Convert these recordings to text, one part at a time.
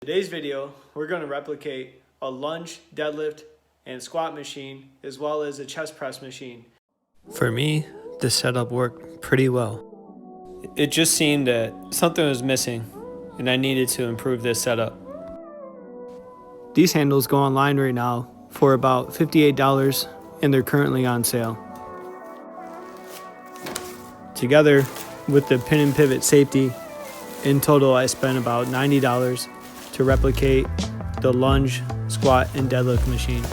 Today's video, we're going to replicate a lunge, deadlift, and squat machine, as well as a chest press machine. For me, this setup worked pretty well. It just seemed that something was missing, and I needed to improve this setup. These handles go online right now for about $58, and they're currently on sale. Together with the pin and pivot safety, in total I spent about $90 to replicate the lunge, squat, and deadlift machine.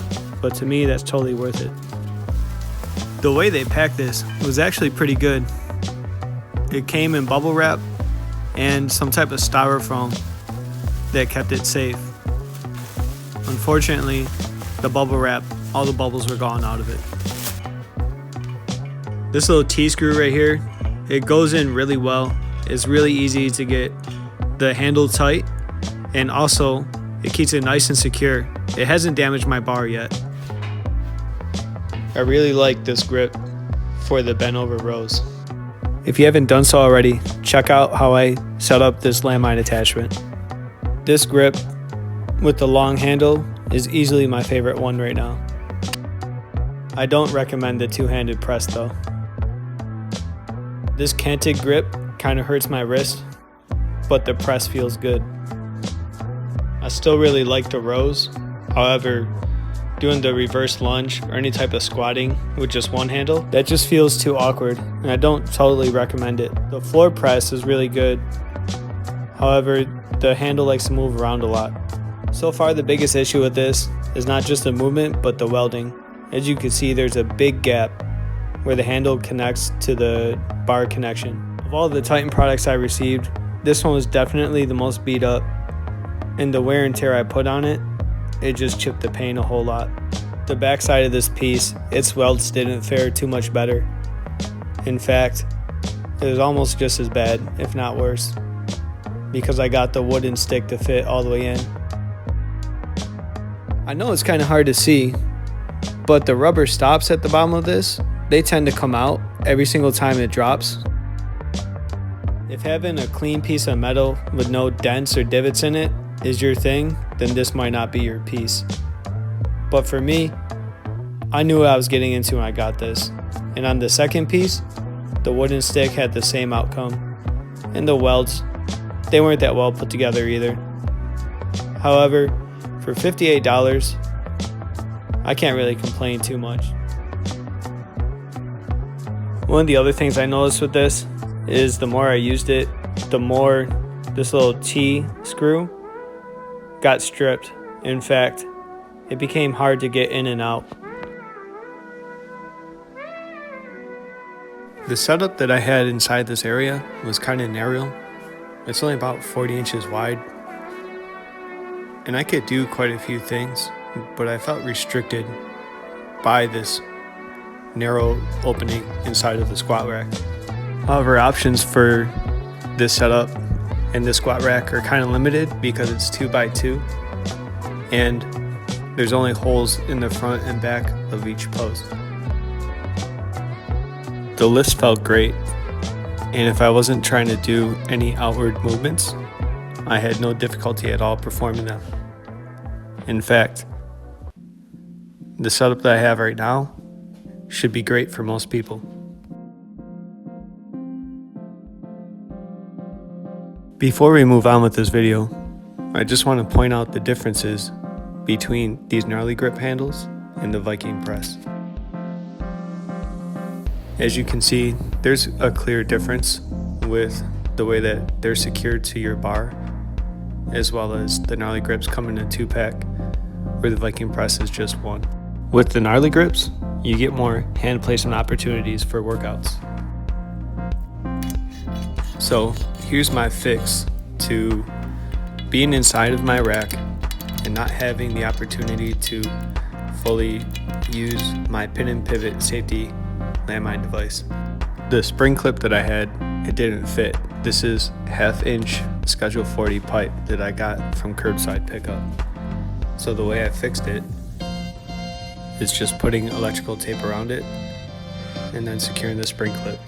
But to me, that's totally worth it. The way they packed this was actually pretty good. It came in bubble wrap and some type of styrofoam that kept it safe. Unfortunately, the bubble wrap, all the bubbles were gone out of it. This little T-screw right here, it goes in really well. It's really easy to get the handle tight, and also it keeps it nice and secure. It hasn't damaged my bar yet. I really like this grip for the bent over rows. If you haven't done so already, check out how I set up this Landmine attachment. This grip with the long handle is easily my favorite one right now. I don't recommend the two-handed press though. This canted grip kind of hurts my wrist, but the press feels good. I still really like the rows. However, doing the reverse lunge or any type of squatting with just one handle, that just feels too awkward, and I don't totally recommend it. The floor press is really good. However, the handle likes to move around a lot. So far, the biggest issue with this is not just the movement, but the welding. As you can see, there's a big gap where the handle connects to the bar connection. Of all the Titan products I received, this one was definitely the most beat up, and the wear and tear I put on it, it just chipped the paint a whole lot. The back side of this piece, its welds didn't fare too much better. In fact, it was almost just as bad, if not worse, because I got the wooden stick to fit all the way in. I know it's kind of hard to see, but the rubber stops at the bottom of this, they tend to come out every single time it drops. If having a clean piece of metal with no dents or divots in it is your thing, then this might not be your piece. But for me, I knew what I was getting into when I got this. And on the second piece, the wooden stick had the same outcome. And the welds, they weren't that well put together either. However, for $58, I can't really complain too much. One of the other things I noticed with this is the more I used it, the more this little T screw got stripped. In fact, it became hard to get in and out. The setup that I had inside this area was kind of narrow. It's only about 40 inches wide. And I could do quite a few things, but I felt restricted by this narrow opening inside of the squat rack. However, options for this setup and this squat rack are kind of limited because it's 2x2 and there's only holes in the front and back of each post. The lifts felt great, and if I wasn't trying to do any outward movements, I had no difficulty at all performing them. In fact, the setup that I have right now should be great for most people. Before we move on with this video, I just want to point out the differences between these gnarly grip handles and the Viking press. As you can see, there's a clear difference with the way that they're secured to your bar, as well as the gnarly grips come in a 2-pack, where the Viking press is just one. With the gnarly grips, you get more hand placement opportunities for workouts. So here's my fix to being inside of my rack and not having the opportunity to fully use my pin and pivot safety Landmine device. The spring clip that I had, it didn't fit. This is 1/2 inch Schedule 40 pipe that I got from curbside pickup. So the way I fixed it is just putting electrical tape around it and then securing the spring clip.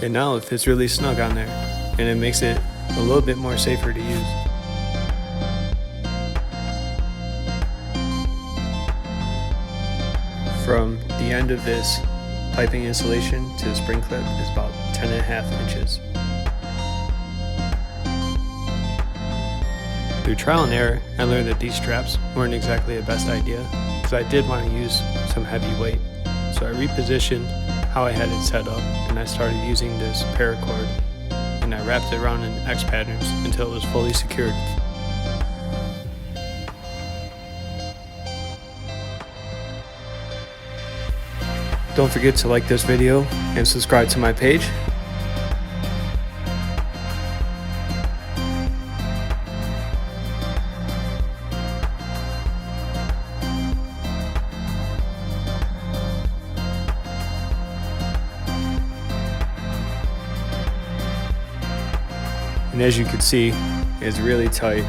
And now it fits really snug on there, and it makes it a little bit more safer to use. From the end of this piping insulation to the spring clip is about 10.5 inches. Through trial and error, I learned that these straps weren't exactly the best idea because I did want to use some heavy weight. So I repositioned how I had it set up and I started using this paracord and I wrapped it around in X patterns until it was fully secured. Don't forget to like this video and subscribe to my page. And as you can see, it's really tight.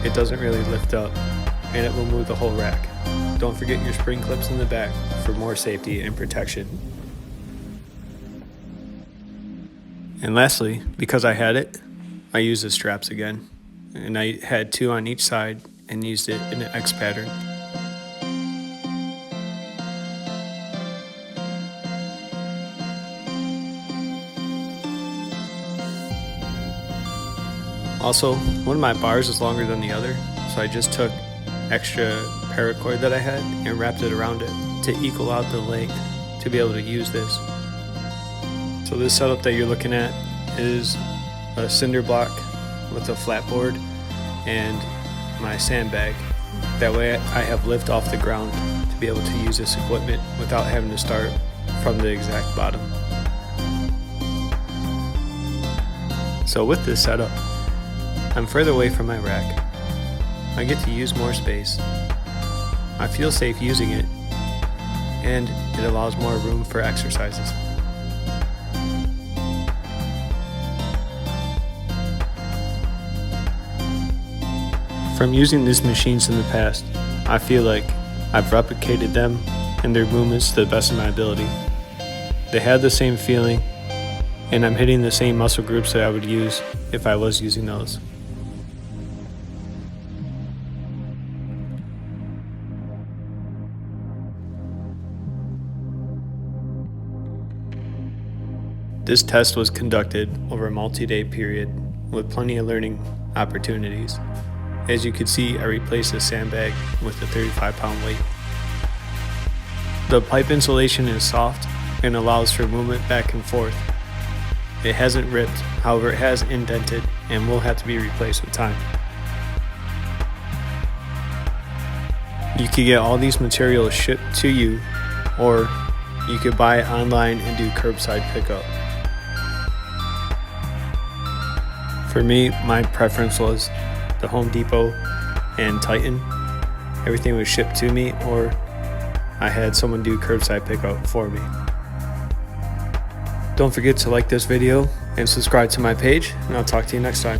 It doesn't really lift up and it will move the whole rack. Don't forget your spring clips in the back for more safety and protection. And lastly, because I had it, I used the straps again. And I had 2 on each side and used it in an X pattern. Also, one of my bars is longer than the other, so I just took extra paracord that I had and wrapped it around it to equal out the length to be able to use this. So this setup that you're looking at is a cinder block with a flat board and my sandbag. That way I have lift off the ground to be able to use this equipment without having to start from the exact bottom. So with this setup, I'm further away from my rack. I get to use more space. I feel safe using it, and it allows more room for exercises. From using these machines in the past, I feel like I've replicated them and their movements to the best of my ability. They have the same feeling, and I'm hitting the same muscle groups that I would use if I was using those. This test was conducted over a multi-day period with plenty of learning opportunities. As you can see, I replaced the sandbag with a 35-pound weight. The pipe insulation is soft and allows for movement back and forth. It hasn't ripped, however it has indented and will have to be replaced with time. You can get all these materials shipped to you, or you could buy it online and do curbside pickup. For me, my preference was the Home Depot and Titan. Everything was shipped to me, or I had someone do curbside pickup for me. Don't forget to like this video and subscribe to my page, and I'll talk to you next time.